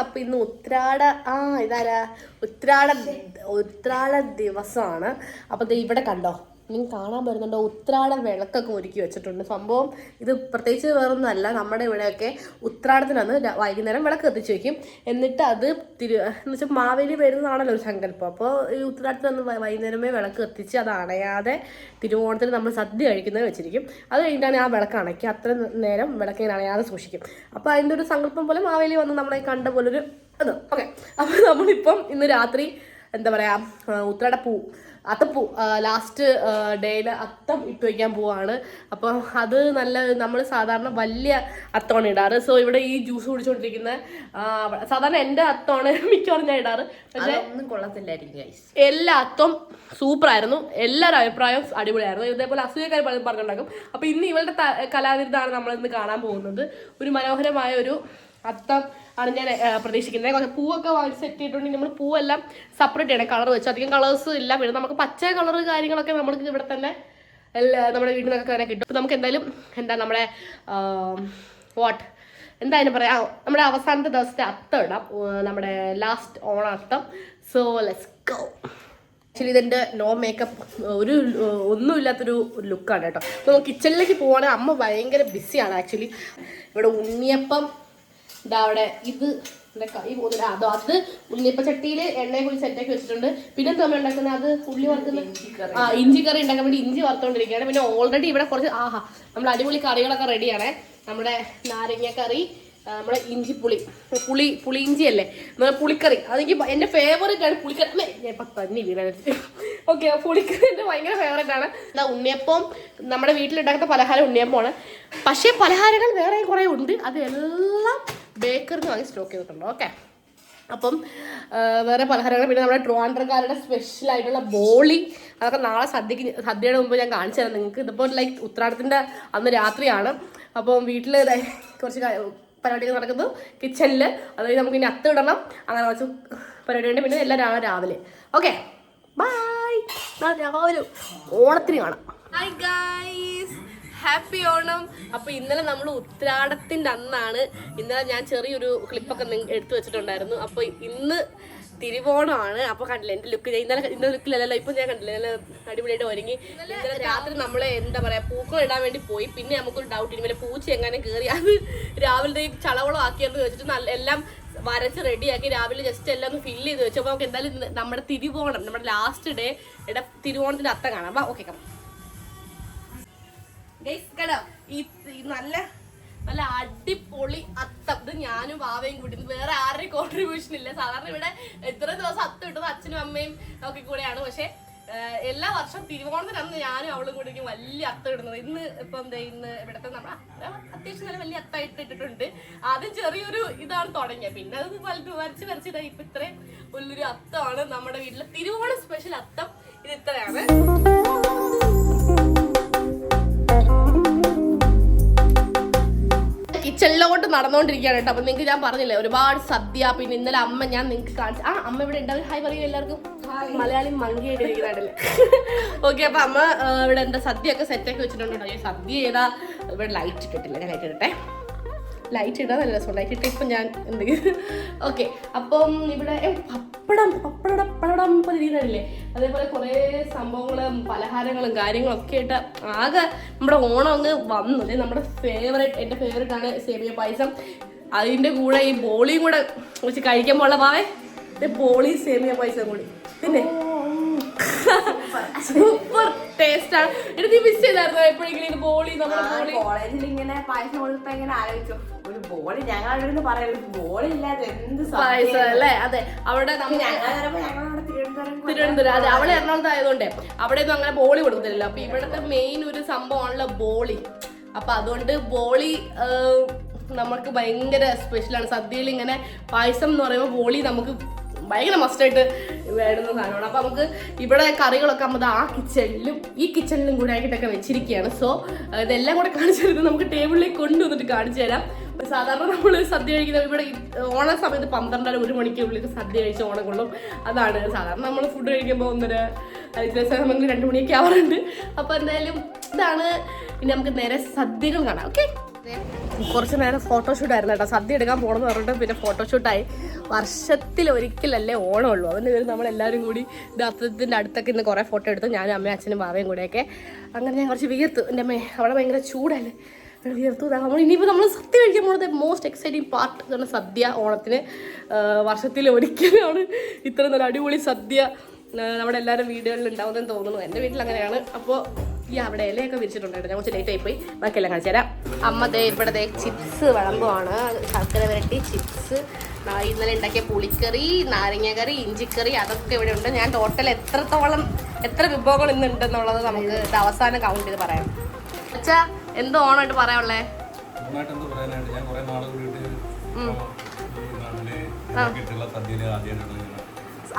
അപ്പം ഇന്ന് ഉത്രാട ദിവസമാണ്. അപ്പം ഇവിടെ കണ്ടോ, നിങ്ങൾക്ക് കാണാൻ വരുന്നുണ്ടോ, ഉത്രാട വിളക്കൊക്കെ ഒരുക്കി വെച്ചിട്ടുണ്ട്. സംഭവം ഇത് പ്രത്യേകിച്ച് വേറൊന്നുമല്ല, നമ്മുടെ ഇവിടെയൊക്കെ ഉത്രാടത്തിനന്ന് വൈകുന്നേരം വിളക്ക് കത്തിച്ച് വയ്ക്കും. എന്നിട്ട് അത് എന്ന് വെച്ചാൽ മാവേലി വരുന്നതാണല്ലോ ഒരു സങ്കല്പം. അപ്പോൾ ഈ ഉത്രാടത്തിനന്ന് വൈകുന്നേരമേ വിളക്ക് കത്തിച്ച് അത് അണയാതെ തിരുവോണത്തിന് നമ്മൾ സദ്യ കഴിക്കുന്നത് വെച്ചിരിക്കും. അത് കഴിഞ്ഞിട്ടാണ് ആ വിളക്ക് അണയ്ക്കുക. അത്ര നേരം വിളക്കിങ്ങനെ അണയാതെ സൂക്ഷിക്കും. അപ്പോൾ അതിൻ്റെ ഒരു സങ്കല്പം പോലെ മാവേലി വന്ന് നമ്മളെ കണ്ട പോലൊരു അത്. ഓക്കെ, അപ്പോൾ നമ്മളിപ്പം ഇന്ന് രാത്രി എന്താ പറയുക, അത്തപ്പൂ ലാസ്റ്റ് ഡേയിൽ അത്തം ഇട്ട് വയ്ക്കാൻ പോവാണ്. അപ്പം അത് നമ്മൾ സാധാരണ വലിയ അത്തമാണ് ഇടാറ്. സോ ഇവിടെ ഈ ജ്യൂസ് കുടിച്ചുകൊണ്ടിരിക്കുന്ന സാധാരണ എൻ്റെ അത്തമാണ് മിക്കവാറും ഞാൻ ഇടാറ്. പക്ഷേ ഒന്നും കൊള്ളത്തില്ലായിരിക്കും. എല്ലാ അത്തം സൂപ്പറായിരുന്നു, എല്ലാവരും അഭിപ്രായം അടിപൊളിയായിരുന്നു. ഇതേപോലെ അസൂയക്കാർ പറഞ്ഞുണ്ടാക്കും. അപ്പോൾ ഇന്ന് ഇവളുടെ കലാവിരുദ്ധാണ് നമ്മളിന്ന് കാണാൻ പോകുന്നത്. ഒരു മനോഹരമായ ഒരു അത്തം ആണ് ഞാൻ പ്രതീക്ഷിക്കുന്നത്. കുറച്ച് പൂവൊക്കെ വാങ്ങി സെറ്റ് ചെയ്തിട്ടുണ്ടെങ്കിൽ നമ്മൾ പൂവെല്ലാം സെപ്പറേറ്റ് ചെയ്യണം, കളർ വെച്ച്. അധികം കളേഴ്സ് ഇല്ല, പിന്നെ നമുക്ക് പച്ച കളർ കാര്യങ്ങളൊക്കെ നമുക്ക് ഇവിടെ തന്നെ നമ്മുടെ വീട്ടിൽ നിന്നൊക്കെ തന്നെ കിട്ടും. അപ്പോൾ നമുക്ക് എന്തായാലും നമ്മുടെ എന്തായാലും പറയാം, നമ്മുടെ അവസാനത്തെ ദിവസത്തെ അത്തം ഇടാം, നമ്മുടെ ലാസ്റ്റ് ഓണത്തം. So let's go. ആക്ച്വലി ഇതെൻ്റെ നോ മേക്കപ്പ് ഒന്നുമില്ലാത്തൊരു ലുക്കാണ് കേട്ടോ. അപ്പോൾ കിച്ചണിലേക്ക് പോവുകയാണെങ്കിൽ അമ്മ ഭയങ്കര ബിസിയാണ്. ആക്ച്വലി ഇവിടെ ഉണ്ണിയപ്പം അവിടെ ഇത് കൈ പോകുന്നില്ല. അത് ഉണ്ണിയപ്പ ചട്ടിയിൽ എണ്ണയെ കൂടി സെറ്റാക്കി വെച്ചിട്ടുണ്ട്. പിന്നെ നമ്മൾ ഉണ്ടാക്കുന്നത് അത് ഉള്ളി വറുക്കുന്ന ഇഞ്ചി കറി ഉണ്ടാക്കാൻ വേണ്ടി ഇഞ്ചി വറുത്തുകൊണ്ടിരിക്കുകയാണ്. പിന്നെ ഓൾറെഡി ഇവിടെ കുറച്ച് നമ്മുടെ അടിപൊളി കറികളൊക്കെ റെഡിയാണ്. നമ്മുടെ നാരങ്ങക്കറി, നമ്മുടെ പുളി ഇഞ്ചി അല്ലേ, പുളിക്കറി. അതെനിക്ക് എൻ്റെ ഫേവറേറ്റ് ആണ് പുളിക്കറി. ഞാൻ ഇപ്പം തന്നെ വീടാണ്. ഓക്കെ, പുളിക്കറി എൻ്റെ ഭയങ്കര ഫേവറേറ്റ് ആണ്. ഉണ്ണിയപ്പം നമ്മുടെ വീട്ടിലുണ്ടാക്കുന്ന പലഹാരം ഉണ്ണിയപ്പമാണ്. പക്ഷേ പലഹാരങ്ങൾ വേറെ കുറേ ഉണ്ട്, അതെല്ലാം ബേക്കറിൽ നിന്ന് വാങ്ങി സ്റ്റോക്ക് ചെയ്തിട്ടുണ്ട്. ഓക്കെ, അപ്പം വേറെ പലഹാരങ്ങൾ, പിന്നെ നമ്മുടെ ട്രിവാൻഡ്രംകാരുടെ സ്പെഷ്യലായിട്ടുള്ള ബോളി, അതൊക്കെ നാളെ സദ്യയുടെ മുമ്പ് ഞാൻ കാണിച്ചു തരാം നിങ്ങൾക്ക്. ഇതിപ്പോൾ ഉത്രാടത്തിൻ്റെ അന്ന് രാത്രിയാണ്. അപ്പം വീട്ടിൽ കുറച്ച് പരിപാടികൾ നടക്കുന്നു കിച്ചണിൽ. അതായത് നമുക്ക് ഇനി അത്ത് ഇടണം, അങ്ങനെ കുറച്ച് പരിപാടിയുണ്ട്. പിന്നെ എല്ലാം രാവിലെ. Okay, bye. രാവിലെ ഓണത്തിന് കാണാം. Hi guys, happy Onam. അപ്പോൾ ഇന്നലെ നമ്മൾ ഉത്രാടത്തിൻ്റെ അന്നാണ്. ഇന്നലെ ഞാൻ ചെറിയൊരു ക്ലിപ്പൊക്കെ എടുത്തു വെച്ചിട്ടുണ്ടായിരുന്നു. അപ്പോൾ ഇന്ന് തിരുവോണമാണ്. അപ്പോൾ കണ്ടില്ല എൻ്റെ ലുക്ക്, ഇന്നലെ ലുക്കിലല്ലോ ഇപ്പം ഞാൻ കണ്ടില്ല, നല്ല അടിപൊളിയായിട്ട് ഒരുങ്ങി. ഇന്നലെ രാത്രി നമ്മൾ എന്താ പറയുക, പൂക്കൾ ഇടാൻ വേണ്ടി പോയി. പിന്നെ നമുക്കൊരു ഡൗട്ട്, ഇനി പൂച്ച എങ്ങനെ കയറി അത് രാവിലത്തെ ചളവളം ആക്കിയെന്ന് വെച്ചിട്ട് എല്ലാം വരച്ച് റെഡിയാക്കി രാവിലെ ജസ്റ്റ് എല്ലാം ഒന്ന് ഫില്ല് ചെയ്ത് വെച്ചു. അപ്പോൾ നമുക്ക് എന്തായാലും നമ്മുടെ തിരുവോണം, നമ്മുടെ ലാസ്റ്റ് ഡേ തിരുവോണത്തിൻ്റെ അത്തം കാണാം. അപ്പോൾ ഓക്കെ, കാണാം. ഈ നല്ല അടിപൊളി അത്തം. ഇത് ഞാനും വാവയും കൂടി, വേറെ ആരുടെയും കോൺട്രിബ്യൂഷൻ ഇല്ല. സാധാരണ ഇവിടെ എത്ര ദിവസം അത്തം ഇട്ടത് അച്ഛനും അമ്മയും ഒക്കെ കൂടെയാണ്. പക്ഷെ എല്ലാ വർഷവും തിരുവോണത്തിന് അന്ന് ഞാനും അവളും കൂടി വലിയ അത്തം ഇടുന്നത്. ഇന്ന് ഇവിടുത്തെ നമ്മൾ അത്യാവശ്യം നല്ല വലിയ അത്തായിട്ട് ഇട്ടിട്ടുണ്ട്. ആദ്യം ചെറിയൊരു ഇതാണ് തുടങ്ങിയത്, പിന്നെ അത് വരച്ചിട്ടാ ഇപ്പൊ ഇത്രയും വലിയൊരു അത്തമാണ് നമ്മുടെ വീട്ടിലെ തിരുവോണ സ്പെഷ്യൽ അത്തം. ഇത് ഇത്രയാണ്. കിച്ചണിലോട്ട് നടന്നുകൊണ്ടിരിക്കുകയാണ് കേട്ടോ. അപ്പം നിങ്ങൾക്ക് ഞാൻ പറഞ്ഞില്ലേ ഒരുപാട് സദ്യ. പിന്നെ ഇന്നലെ അമ്മ ഞാൻ നിങ്ങൾക്ക് കാണിച്ചു. അമ്മ ഇവിടെ ഉണ്ടാവും. ഹായ് പറയൂ എല്ലാവർക്കും. മലയാളി മങ്കിയായിട്ട് ഇരിക്കുന്നുണ്ടല്ലേ. ഓക്കെ, അപ്പം അമ്മ ഇവിടെ എന്താ സദ്യയൊക്കെ സെറ്റാക്കി വെച്ചിട്ടുണ്ടോ. സദ്യ ചെയ്താ ഇവിടെ ലൈറ്റ് ഇട്ടിട്ടില്ല, ഞാൻ ലൈറ്റ് ഇടട്ടെ. ലൈറ്റ് ഇടാൻ നല്ല രസമുണ്ട്. ലൈറ്റ് ഇട്ട് ഇപ്പം ഞാൻ എന്തെങ്കിലും. ഓക്കെ, അപ്പം ഇവിടെ പപ്പടം രീതിയിലല്ലേ. അതേപോലെ കുറേ സംഭവങ്ങളും പലഹാരങ്ങളും കാര്യങ്ങളൊക്കെ ആയിട്ട് ആകെ നമ്മുടെ ഓണം അങ്ങ് വന്നു. അതായത് നമ്മുടെ എൻ്റെ ഫേവറേറ്റ് ആണ് സേമിയ പായസം. അതിൻ്റെ കൂടെ ഈ ബോളിയും കൂടെ വെച്ച് കഴിക്കുമ്പോൾ പാവേ ബോളി സേമിയ പായസം കൂടി പിന്നെ സൂപ്പർ ടേസ്റ്റ് ആണ്. എനിക്ക് മിസ് ചെയ്തായിരുന്നു എപ്പോഴെങ്കിലും ഇത് ബോളി. നമ്മുടെ കോളേജിൽ ഇങ്ങനെ പായസം കൊടുത്തപ്പോ ഇങ്ങനെ ആലോചിച്ചു, ഒരു ബോളി ഞങ്ങളുടെ പറയുന്നത് ബോളി ഇല്ലാതെ എന്ത് പായസം അല്ലേ. അതെ, അവിടെ തിരുവനന്തപുരം. അതെ, അവളെ എറണാകുളത്ത് ആയതുകൊണ്ട് അവിടെ ഒന്നും അങ്ങനെ ബോളി കൊടുക്കുന്നില്ല. അപ്പൊ ഇവിടുത്തെ മെയിൻ ഒരു സംഭവമാണല്ലോ ബോളി. അപ്പൊ അതുകൊണ്ട് ബോളി നമുക്ക് ഭയങ്കര സ്പെഷ്യലാണ്. സദ്യയിൽ ഇങ്ങനെ പായസം എന്ന് പറയുമ്പോൾ ബോളി നമുക്ക് ഭയങ്കര മസ്റ്റായിട്ട് വേണ്ടുന്ന സാധനമാണ്. അപ്പോൾ നമുക്ക് ഇവിടെ കറികളൊക്കെ നമ്മൾ ഈ കിച്ചണിലും കൂടെ ആയിട്ടൊക്കെ വെച്ചിരിക്കുകയാണ്. സോ ഇതെല്ലാം കൂടെ കാണിച്ചു തരുന്നത് നമുക്ക് ടേബിളിലേക്ക് കൊണ്ടുവന്നിട്ട് കാണിച്ചു തരാം. സാധാരണ നമ്മൾ സദ്യ കഴിക്കുന്നത് ഇവിടെ ഓണ സമയത്ത് 12-1 മണിക്കുള്ളിൽ സദ്യ കഴിച്ച് ഓണം കൊള്ളും. അതാണ് സാധാരണ നമ്മൾ ഫുഡ് കഴിക്കുമ്പോൾ 1:30 2 മണിയൊക്കെ ആവാറുണ്ട്. അപ്പോൾ എന്തായാലും ഇതാണ്. ഇനി നമുക്ക് നേരെ സദ്യകൾ കാണാം. ഓക്കെ. കുറച്ച് നേരം ഫോട്ടോഷൂട്ട് ആയിരുന്നു കേട്ടോ. സദ്യ എടുക്കാൻ പോകണമെന്ന് പറഞ്ഞിട്ട് പിന്നെ ഫോട്ടോഷൂട്ടായി. വർഷത്തിലൊരിക്കലല്ലേ ഓണമുള്ളൂ. അതിന് പേര് നമ്മളെല്ലാവരും കൂടി ദാസത്തിൻ്റെ അടുത്തൊക്കെ ഇന്ന് കുറേ ഫോട്ടോ എടുത്തു. ഞാനും അമ്മയും അച്ഛനും ബാവയും കൂടെയൊക്കെ. അങ്ങനെ ഞാൻ കുറച്ച് വിയർത്തു. എൻ്റെ അമ്മേ അവിടെ ഭയങ്കര ചൂടല്ലേ, വിയർത്തു. ഇനിയിപ്പോൾ നമ്മൾ സദ്യ കഴിക്കാൻ പോകുന്നത് മോസ്റ്റ് എക്സൈറ്റിംഗ് പാർട്ട് എന്ന് പറഞ്ഞാൽ സദ്യ. ഓണത്തിന് വർഷത്തിലൊരിക്കലാണ് ഇത്ര നല്ല അടിപൊളി സദ്യ നമ്മുടെ എല്ലാവരും വീടുകളിൽ ഉണ്ടാവുന്നതെന്ന് തോന്നുന്നു. എൻ്റെ വീട്ടിൽ അങ്ങനെയാണ്. അപ്പോൾ ഈ അവിടെ ഇലയൊക്കെ വിരിച്ചിട്ടുണ്ട്. ഞാൻ കുറച്ച് ലേറ്റ് ആയിപ്പോയി. ബാക്കിയെല്ലാം കാണിച്ചു തരാം. അമ്മ ഇവിടെ ചിപ്സ് വിളമ്പുവാണ്. ശർക്കര വരട്ടി, ചിപ്സ്, ഇന്നലെ ഉണ്ടാക്കിയ പുളിക്കറി, നാരങ്ങക്കറി, ഇഞ്ചിക്കറി, അതൊക്കെ ഇവിടെ ഉണ്ട്. ഞാൻ ടോട്ടൽ എത്ര വിഭവങ്ങൾ ഇന്ന് ഉണ്ടെന്നുള്ളത് നമുക്ക് ഇത് അവസാനം കൗണ്ട് ചെയ്ത് പറയാം. അച്ഛാ എന്തോ ഓണമായിട്ട് പറയാനുള്ളേ?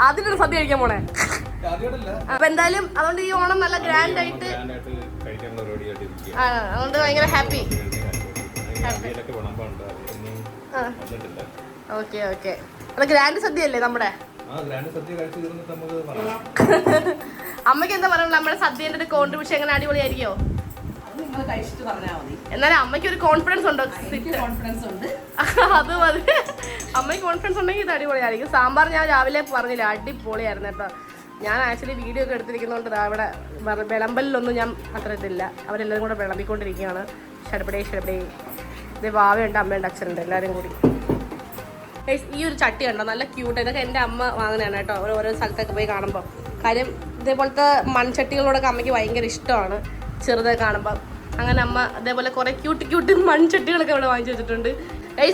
ആദ്യമായിട്ട് സദ്യ കഴിക്കാൻ പോണേ. അപ്പൊ എന്തായാലും അതുകൊണ്ട് ഈ ഓണം നല്ല ഗ്രാൻഡ് ആയിട്ട്, അതുകൊണ്ട് ഭയങ്കര ഹാപ്പി. Okay okay. അത് ഗ്രാൻഡ് സദ്യ അല്ലേ നമ്മുടെ? അമ്മയ്ക്ക് എന്താ പറയുക, നമ്മുടെ സദ്യന്റെ ഒരു കോൺട്രിബ്യൂഷൻ എങ്ങനെ അടിപൊളിയായിരിക്കോ? എന്നാലും അമ്മയ്ക്ക് ഒരു കോൺഫിഡൻസ് ഉണ്ടോ? കോൺഫിഡൻസ് ഉണ്ട്. അത് മതി. അമ്മയ്ക്ക് കോൺഫിഡൻസ് ഉണ്ടെങ്കിൽ ഇത് അടിപൊളിയായിരിക്കും. സാമ്പാർ ഞാൻ രാവിലെ പറഞ്ഞില്ല, അടിപൊളിയായിരുന്നു കേട്ടോ. ഞാൻ ആക്ച്വലി വീഡിയോ ഒക്കെ എടുത്തിരിക്കുന്നതുകൊണ്ട് ഇവിടെ വിളമ്പലിലൊന്നും ഞാൻ അത്ര ഇതില്ല. അവരെല്ലാവരും കൂടെ വിളമ്പിക്കൊണ്ടിരിക്കുകയാണ്. ഷടപടേ ഇത് വാവയുണ്ട്, അമ്മയുണ്ട്, അച്ഛനുണ്ട്, എല്ലാവരും കൂടി. ഈ ഒരു ചട്ടി കണ്ടോ, നല്ല ക്യൂട്ട്. ഇതൊക്കെ എൻ്റെ അമ്മ വാങ്ങുന്നതാണ് കേട്ടോ, ഓരോ സ്ഥലത്തൊക്കെ പോയി കാണുമ്പോൾ. കാര്യം ഇതേപോലത്തെ മൺചട്ടികളോടൊക്കെ അമ്മയ്ക്ക് ഭയങ്കര ഇഷ്ടമാണ് ചെറുതൊക്കെ കാണുമ്പോൾ. അങ്ങനെ അമ്മ അതേപോലെ കുറേ ക്യൂട്ട് മൺചട്ടികളൊക്കെ ഇവിടെ വാങ്ങിച്ചു വെച്ചിട്ടുണ്ട്.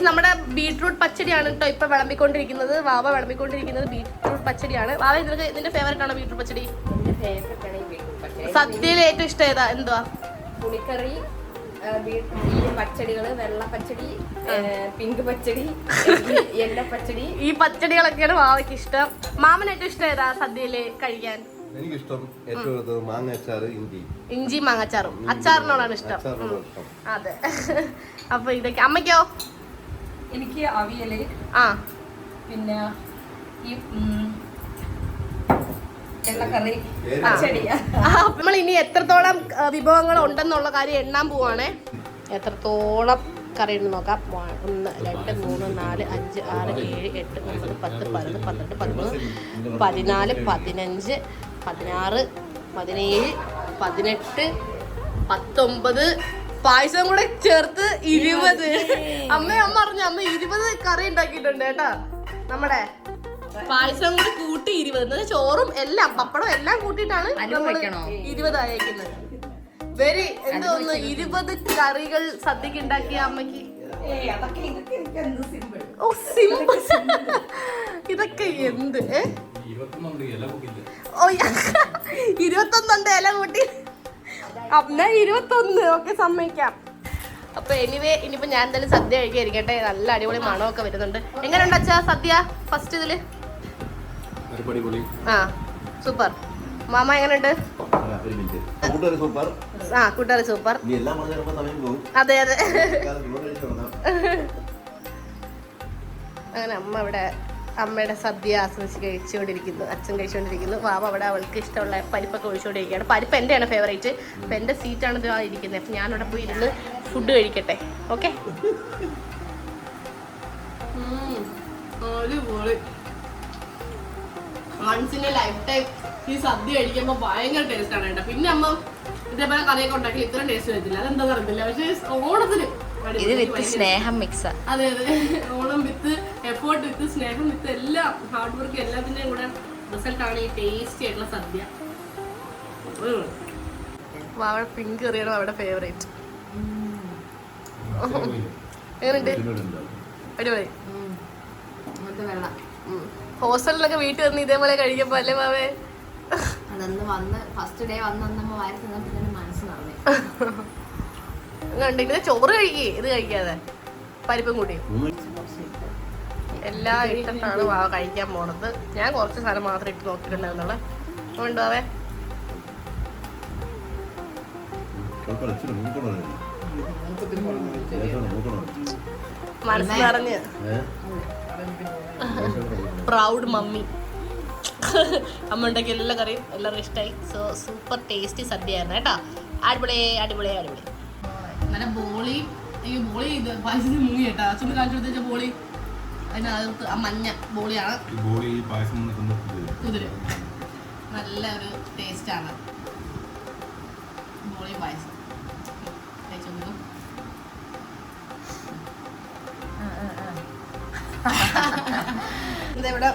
നമ്മുടെ ബീട്രൂട്ട് പച്ചടിയാണ് കേട്ടോ ഇപ്പൊ വിളമ്പിക്കൊണ്ടിരിക്കുന്നത്. വാവ വിളമ്പിക്കൊണ്ടിരിക്കുന്നത് ബീട്രൂട്ട് പച്ചടിയാണ്. വാവ ഇതിന്റെ ഫേവറേറ്റ് ആണോ ബീട്രൂട്ട് പച്ചടി? സദ്യയിൽ ഏറ്റവും ഇഷ്ടം ഏതാ? എന്തുവാ? പുളിക്കറി, പച്ചടികള്, വെള്ള പച്ചടി, പിങ്ക് പച്ചടി, യെല്ലോ പച്ചടി. ഈ പച്ചടികളൊക്കെയാണ് വാവയ്ക്ക് ഇഷ്ടം. മാമന് ഏറ്റവും ഇഷ്ടം ഏതാ സദ്യയില് കഴിക്കാൻ? എനിക്കിഷ്ടം ഏറ്റവും മാങ്ങാച്ചാറ്, ഇഞ്ചി മാങ്ങാച്ചാറും. അച്ചാറിനോടാണ് ഇഷ്ടം. അതെ. അപ്പൊ ഇതൊക്കെ. അമ്മയ്ക്കോ? എനിക്ക് അവിയല്, പിന്നെ ഈ എണ്ണക്കറി, നമ്മൾ ഇനി എത്രത്തോളം വിഭവങ്ങൾ ഉണ്ടെന്നുള്ള കാര്യം എണ്ണാൻ പോവാണേ. എത്രത്തോളം കറി ഉണ്ട് നോക്കാം. 1 2 3 4 5 6 7 8 9 10 11 12 13 14 15 16 17 18 19 പായസം കൂടെ ചേർത്ത് 20. അമ്മ പറഞ്ഞു, അമ്മ 20 കറി ഉണ്ടാക്കിയിട്ടുണ്ട് കേട്ടാ. നമ്മുടെ പായസം കൂടി കൂട്ടി 20. ചോറും എല്ലാം പപ്പടം എല്ലാം കൂട്ടിയിട്ടാണ് 20 അയക്കുന്നത്. വെരി എന്തോന്ന് 20 കറികൾ സദ്യക്ക് ഉണ്ടാക്കിയ അമ്മക്ക്. ഓ സിമ്പിൾ. ഇതൊക്കെ എന്ത്? 21 ഇല കൂട്ടി. അമ്മ 21. ഓക്കെ, സമ്മതിക്കാം. അപ്പൊ എനിവേ ഇനിയിപ്പോ ഞാൻ എന്തായാലും സദ്യ കഴിക്കാതിരിക്കട്ടെ. നല്ല അടിപൊളി മണമൊക്കെ വരുന്നുണ്ട്. എങ്ങനെയുണ്ട് അച്ഛാ സദ്യ ഫസ്റ്റ് ഇതില്? സൂപ്പർ. മാമ എങ്ങനെയുണ്ട്? കൂട്ടുകാരി സൂപ്പർ. അതെ അതെ. അങ്ങനെ അമ്മ ഇവിടെ അമ്മയുടെ സദ്യ ആസ്വദിച്ച് കഴിച്ചുകൊണ്ടിരിക്കുന്നു. അച്ഛൻ കഴിച്ചുകൊണ്ടിരിക്കുന്നു. വാവ അവിടെ അവൾക്ക് ഇഷ്ടമുള്ള പരിപ്പൊക്കെ ഒഴിച്ചുകൊണ്ടിരിക്കുകയാണ്. പരിപ്പ് എൻ്റെയാണ് ഫേവറേറ്റ്. അപ്പം എൻ്റെ സീറ്റാണ് ഇത് ഇരിക്കുന്നത്. അപ്പം ഞാനവിടെ പോയി ഇരുന്ന് ഫുഡ് കഴിക്കട്ടെ. ഓക്കെ. വൺസിന്റെ ലൈഫ് ടൈം ഈ സദ്യ കഴിക്കുമ്പോൾ ഭയങ്കര ടേസ്റ്റ് ആണ് കേട്ടോ. പിന്നെ അമ്മ ഇതേപോലെ കറിയൊക്കെ ഉണ്ടാക്കി ഇത്രയും ടേസ്റ്റ് വരത്തില്ല. അതെന്താ അറിയത്തില്ല. പക്ഷേ ഓണത്തിന് സ്നേഹം മിക്സ്. അതെ അതെ. ഓണം വിത്ത് എഫേർട്ട് വിത്ത് സ്നേഹം വിത്ത് എല്ലാം ഹാർഡ് വർക്ക് എല്ലാത്തിന്റെയും കൂടെ റിസൾട്ടാണ് ഈ ടേസ്റ്റി ആയിട്ടുള്ള സദ്യ. അവിടെ പിങ്ക് കറിയാണ് അവിടെ ഫേവറേറ്റ്. എങ്ങനെയുണ്ട്? അടിപൊളി. ഹോസ്റ്റലിലൊക്കെ വീട്ടിൽ വന്ന് ഇതേപോലെ കഴിക്കുമ്പോ അല്ലേ മാവേ? അതൊന്ന് വന്ന് ഫസ്റ്റ് ഡേ വന്നമ്മ വാരി പിന്നെ മനസ്സ് നിറഞ്ഞു. ചോറ് കഴിക്കേ, ഇത് കഴിക്കാതെ പരിപ്പും കൂട്ടി എല്ലാം ഇട്ടിട്ടാണ് വാവ കഴിക്കാൻ പോണത്. ഞാൻ കുറച്ച് സാധനം മാത്രം ഇട്ട് നോക്കിയിട്ടുണ്ടായിരുന്നുള്ളു. കൊണ്ടുപോവേ. മനസ്സ് നിറഞ്ഞ്. Proud mummy. അമ്മ ഉണ്ടാക്കിയ എല്ലാ കറിയും എല്ലാവർക്കും ഇഷ്ടമായി. സോ സൂപ്പർ ടേസ്റ്റി സദ്യ ആയിരുന്നു കേട്ടോ. അടിപൊളി അടിപൊളി അടിപൊളി. അങ്ങനെ ബോളി ഈ ബോളി ഇത് പായസത്തിൽ മുങ്ങി കേട്ടാ അച്ഛൻ കാണിച്ചു കൊടുത്ത ബോളി അതിനകത്ത് ആ മഞ്ഞ ബോളിയാണ് കുതിര നല്ല ഒരു ടേസ്റ്റാണ് ബോളി പായസം ഇതെവിടെ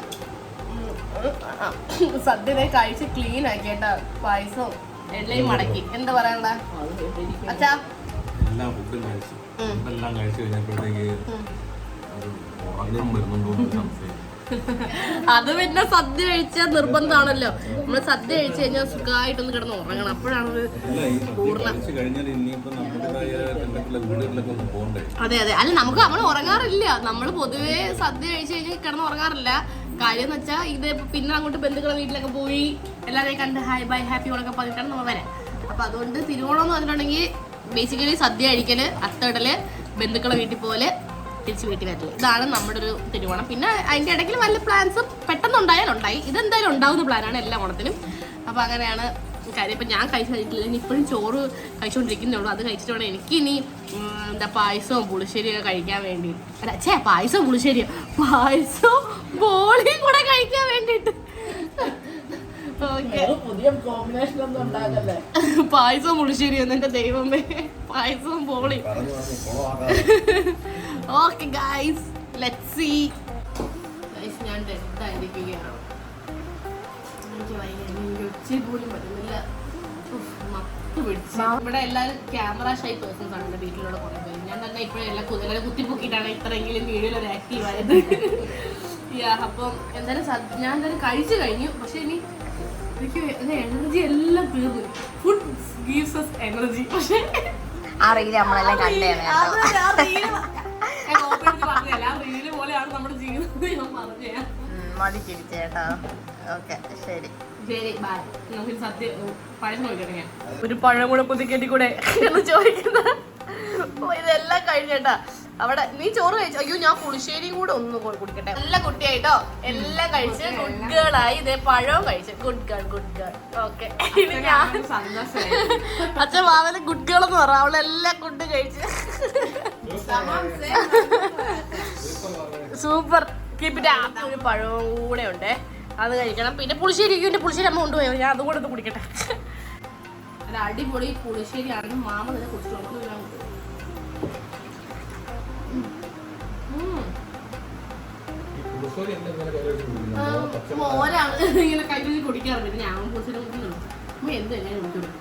സദ്യ കഴിച്ച് ക്ലീൻ ആക്കി കേട്ടാ പായസവും എണ്ണയും മടക്കി എന്താ പറയണ്ട അച്ഛാ എല്ലാ ഫുഡും കഴിച്ചു എല്ലാം കഴിച്ചു കഴിഞ്ഞപ്പോഴത്തേക്ക് അത് പിന്നെ സദ്യ കഴിച്ചാൽ നിർബന്ധമാണല്ലോ നമ്മള് സദ്യ കഴിച്ചു കഴിഞ്ഞാൽ സുഖമായിട്ടൊന്ന് കിടന്ന് ഉറങ്ങണം അപ്പോഴാണ് പൂർണ്ണം. അതെ അതെ അല്ല നമ്മൾ ഉറങ്ങാറില്ല നമ്മൾ പൊതുവേ സദ്യ കഴിച്ചു കഴിഞ്ഞാൽ കിടന്ന് ഉറങ്ങാറില്ല. കാര്യം എന്ന് വെച്ചാൽ ഇത് പിന്നെ അങ്ങോട്ട് ബന്ധുക്കളുടെ വീട്ടിലൊക്കെ പോയി എല്ലാവരെയും കണ്ട് ഹായ് ബൈ ഹാപ്പി ഓണൊക്കെ പറഞ്ഞിട്ടാണ് നമ്മൾ വരാം. അപ്പൊ അതുകൊണ്ട് തിരുവോണം എന്ന് പറഞ്ഞിട്ടുണ്ടെങ്കിൽ ബേസിക്കലി സദ്യ കഴിക്കല്, അത്തടല്, ബന്ധുക്കളെ വീട്ടിൽ പോലെ തിരിച്ച് വീട്ടിൽ വരല്, ഇതാണ് നമ്മുടെ ഒരു തിരുവോണം. പിന്നെ അതിൻ്റെ ഇടയ്ക്ക് വല്ല പ്ലാൻസും പെട്ടെന്നുണ്ടായാലുണ്ടായി, ഇതെന്തായാലും ഉണ്ടാവുന്ന പ്ലാനാണ് എല്ലാ ഓണത്തിനും. അപ്പോൾ അങ്ങനെയാണ് കാര്യം. ഇപ്പം ഞാൻ കഴിച്ചു കഴിഞ്ഞിട്ടില്ല, ഇനി ഇപ്പോഴും ചോറ് കഴിച്ചുകൊണ്ടിരിക്കുന്നേ ഉള്ളൂ. അത് കഴിച്ചിട്ട് വേണം എനിക്കിനി എന്താ പായസവും പുളിശ്ശേരിയൊക്കെ കഴിക്കാൻ വേണ്ടി. അല്ല പായസവും പുളിശ്ശേരിയോ പായസവും ബോളിയും കൂടെ കഴിക്കാൻ വേണ്ടിയിട്ട്. പായസവും പുളിശ്ശേരിയും എന്റെ ദൈവമേ, പായസവും ബോളി. Okay guys, let's see. Guys ഞാൻ ഡെഡായിരിക്കുകയാണ്, എനിക്ക് ഉച്ചയിൽ പോലും പറ്റുന്നില്ല, മത്ത് പിടിച്ച്. ഇവിടെ എല്ലാവരും ക്യാമറ ഷൈ പേഴ്സൺസ് ആണ് എൻ്റെ വീട്ടിലുള്ള കുറേ പേര്. ഞാൻ തന്നെ ഇപ്പോഴും എല്ലാം കുത്തിപ്പൊക്കിയിട്ടാണ് ഇത്രയെങ്കിലും വീഡിയോയിൽ ഒരു ആക്റ്റീവ് ആയത്. അപ്പം എന്തായാലും ഞാൻ എന്തായാലും കഴിച്ചു കഴിഞ്ഞു. പക്ഷെ ഇനി എനിക്ക് എനർജി എല്ലാം തീർന്നു. Food gives us energy. പക്ഷെ റീല് പോലെയാണ് നമ്മുടെ ജീവിതം. ഞാൻ ശരി ബൈ. നമുക്ക് സദ്യ പായസം നോക്കിട്ടെ. ഞാൻ ഒരു പഴം കൂടെ കുത്തിക്കെട്ടി കൂടെ എന്ന് ചോദിക്കുന്ന ഇതെല്ലാം കഴിഞ്ഞേട്ടാ. അവിടെ നീ ചോറ് കഴിച്ചു? അയ്യോ ഞാൻ പുളിശ്ശേരിയും കൂടെ ഒന്ന് കുടിക്കട്ടെ. നല്ല കുട്ടിയായിട്ടോ, എല്ലാം കഴിച്ച് ഗുഡ് ഗേൾ ആയി. ഇതേ പഴവും കഴിച്ച് ഗുഡ് ഗേൾ ഓക്കെ. അച്ഛൻ മാവന് ഗുഡ് ഗേൾ എന്ന് പറ. അവളെല്ലാം ഫുഡ് കഴിച്ച് സൂപ്പർ. കീപ്പിറ്റ്. ഒരു പഴവും കൂടെ ഉണ്ട്, അത് കഴിക്കണം. പിന്നെ പുളിശ്ശേരി അമ്മ കൊണ്ടുപോയോ, ഞാൻ അതും കൂടെ ഒന്ന് കുടിക്കട്ടെ. അല്ല അടിപൊളി പുളിശ്ശേരി ആണെന്ന് മാമ തന്നെ കുടിച്ചു. മോരാണ് ഇങ്ങനെ കൈ കുടിക്കാറ്. പിന്നെ ഞാൻ പുളിശ്ശേരി കുടിക്കുന്നുള്ളൂ. അമ്മ എന്ത് എങ്ങനെ കുടിക്കുന്നു.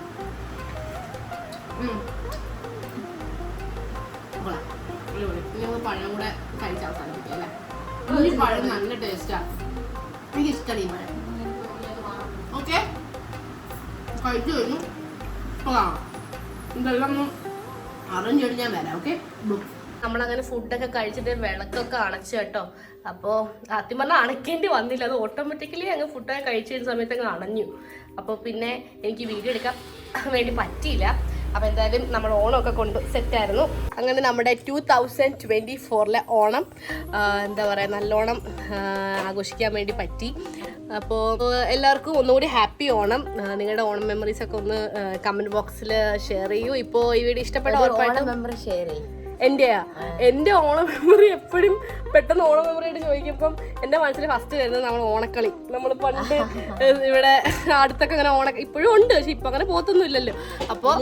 പഴം കൂടെ കഴിച്ച് അവസാനിപ്പിക്കാം അല്ലേ. ഈ പഴം നല്ല ടേസ്റ്റാണ്, എനിക്ക് ഇഷ്ടമാണ് ഈ പഴം. ഓക്കെ കഴിച്ചു കഴിഞ്ഞു. ഇതെല്ലാം അറേഞ്ച് ചെയ്ത് ഞാൻ വരാം. ഓക്കെ, നമ്മളങ്ങനെ ഫുഡൊക്കെ കഴിച്ചിട്ട് വിളക്കൊക്കെ അണച്ചു കേട്ടോ. അപ്പോൾ ആദ്യം പറഞ്ഞാൽ അണയ്ക്കേണ്ടി വന്നില്ല, അത് ഓട്ടോമാറ്റിക്കലി അങ്ങ് ഫുഡൊക്കെ കഴിച്ചു കഴിഞ്ഞ സമയത്ത് അങ്ങ് അണഞ്ഞു. അപ്പോൾ പിന്നെ എനിക്ക് വീഡിയോ എടുക്കാൻ വേണ്ടി പറ്റിയില്ല. അപ്പോൾ എന്തായാലും നമ്മൾ ഓണമൊക്കെ കൊണ്ട് സെറ്റായിരുന്നു. അങ്ങനെ നമ്മുടെ 2024 ഓണം എന്താ പറയുക നല്ലോണം ആഘോഷിക്കാൻ വേണ്ടി പറ്റി. അപ്പോൾ എല്ലാവർക്കും ഒന്നുകൂടി ഹാപ്പി ഓണം. നിങ്ങളുടെ ഓണം മെമ്മറീസൊക്കെ ഒന്ന് കമൻറ്റ് ബോക്സിൽ ഷെയർ ചെയ്യൂ. ഇപ്പോൾ ഈ വീഡിയോ ഇഷ്ടപ്പെട്ട ഉറപ്പായിട്ടും മെമ്മറി ഷെയർ ചെയ്യും. എൻ്റെ ഓണം മെമ്മറി എപ്പോഴും പെട്ടെന്ന് ഓണം മെമ്മറി ആയിട്ട് ചോദിക്കുമ്പം എൻ്റെ മനസ്സിൽ ഫസ്റ്റ് വരുന്നത് നമ്മൾ ഓണക്കളി. നമ്മൾ പണ്ട് ഇവിടെ അടുത്തൊക്കെ അങ്ങനെ ഇപ്പോഴും ഉണ്ട്, പക്ഷെ ഇപ്പം അങ്ങനെ പോത്തൊന്നും ഇല്ലല്ലോ. അപ്പോൾ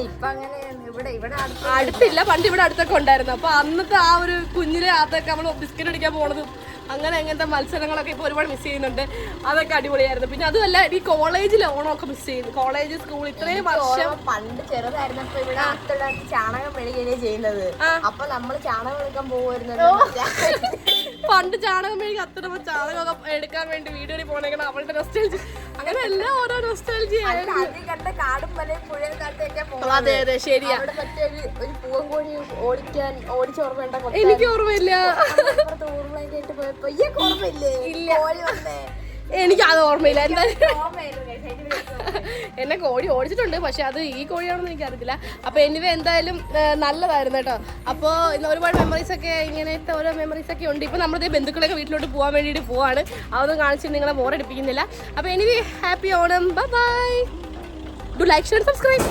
അടുത്തില്ല, പണ്ട് ഇവിടെ അടുത്തൊക്കെ ഉണ്ടായിരുന്നു. അപ്പോൾ അന്നത്തെ ആ ഒരു കുഞ്ഞിലെ അതൊക്കെ നമ്മൾ ബിസ്ക്കറ്റ് അടിക്കാൻ പോണതും അങ്ങനത്തെ മത്സരങ്ങളൊക്കെ ഇപ്പോൾ ഒരുപാട് മിസ് ചെയ്യുന്നുണ്ട്. അതൊക്കെ അടിപൊളിയായിരുന്നു. പിന്നെ അതുമല്ല ഈ കോളേജിലെ ഓണമൊക്കെ മിസ് ചെയ്യുന്നു. കോളേജ് സ്കൂൾ ഇത്രയും വർഷം പണ്ട് ചെറുതായിരുന്നപ്പോ ഇവിടെ ചാണകം മെഴുകുകയാണ് ചെയ്യുന്നത്. അപ്പൊ നമ്മള് ചാണകം എടുക്കാൻ പോകുമായിരുന്നു. പണ്ട് ചാണകം മെഴുകി അത്രയുമ്പോൾ ചാണകമൊക്കെ എടുക്കാൻ വേണ്ടി വീഡിയോയിൽ പോണേക്കണം. അവളുടെ നൊസ്റ്റാൾജി, അങ്ങനെ എല്ലാം ഓരോ നൊസ്റ്റാൾജി. കാടും മലയും പുഴയും കാട്ടൊക്കെ അതെ അതെ ശരിയാ. ഒരു പൂവൻ കോഴി ഓടിച്ചോർമ്മ എനിക്ക് ഓർമ്മയില്ല. എനിക്ക് അത് ഓർമ്മയില്ല. എന്നെ കോഴി ഓടിച്ചിട്ടുണ്ട്, പക്ഷെ അത് ഈ കോഴിയാണെന്ന് എനിക്ക് അറിയത്തില്ല. അപ്പോൾ എനിവേ എന്തായാലും നല്ലതായിരുന്നു കേട്ടോ. അപ്പോൾ ഒരുപാട് മെമ്മറീസ് ഒക്കെ ഇങ്ങനത്തെ ഓരോ മെമ്മറീസ് ഒക്കെ ഉണ്ട്. ഇപ്പോൾ നമ്മുടെ ബന്ധുക്കളൊക്കെ വീട്ടിലോട്ട് പോകാൻ വേണ്ടിയിട്ട് പോവാണ്. അതൊന്നും കാണിച്ചിട്ട് നിങ്ങളെ ബോറടിപ്പിക്കുന്നില്ല. അപ്പോൾ anyway happy Onam, bye bye. Do like share subscribe.